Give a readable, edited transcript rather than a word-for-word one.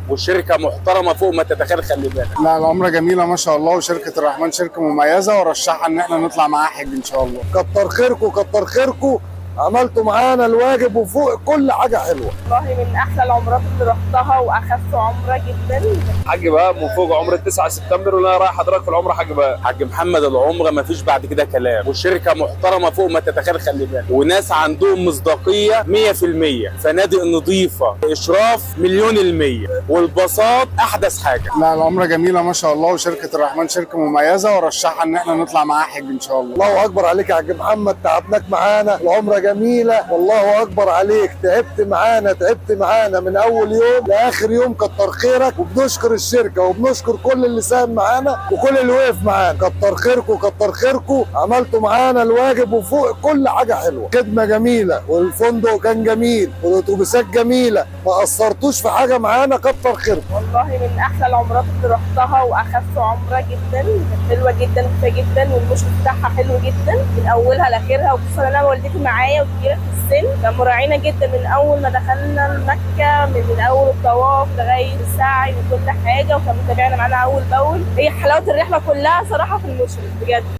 والشركه محترمه فوق ما تتخيل، خلي بالك. لا العمرة جميلة ما شاء الله، وشركة الرحمن شركة مميزة، ورشحها ان احنا نطلع معاها حج ان شاء الله. كتر خيركم كتر خيركم، عملتوا معانا الواجب وفوق كل حاجه حلوه. والله من احلى العمرات اللي رحتها واخف عمره جدا. حاج بهاء من فوق عمره 9 سبتمبر، وانا رايح حضرتك في العمره حاج بهاء. حاج محمد العمره ما فيش بعد كده كلام، والشركه محترمه فوق ما تتخيل، خلي بالك، وناس عندهم مصداقيه 100%، فنادق نظيفه، اشراف 100%، والباصات احدث حاجه. لا العمرة جميلة ما شاء الله، وشركة الرحمن شركة مميزة، ورشحها ان احنا نطلع معاها حج ان شاء الله. الله اكبر عليك يا حاج محمد، تعبناك معانا، العمره جميله، والله اكبر عليك، تعبت معانا من اول يوم لاخر يوم، كتر خيرك. وبنشكر الشركه وبنشكر كل اللي ساهم معانا وكل اللي وقف معانا. كتر خيركم، عملتوا معانا الواجب وفوق كل حاجه حلوه. خدمه جميله، والفندق كان جميل، والاتوبيسات جميله، ما قصرتوش في حاجه معانا، كتر خيركم. والله من احلى العمرات اللي رحتها واخف عمره جدا، كانت حلوه جدا وكفايه جدا، والمشي بتاعها حلو جدا من اولها لاخرها، وخصوصا انا والدتي معايا وكبيره في السن، كان مراعينا جدا من اول ما دخلنا مكه، من اول الطواف لغايه السعي وكل حاجه، وكان متابعنا معانا اول باول. هي حلاوه الرحله كلها صراحه في المشي بجد.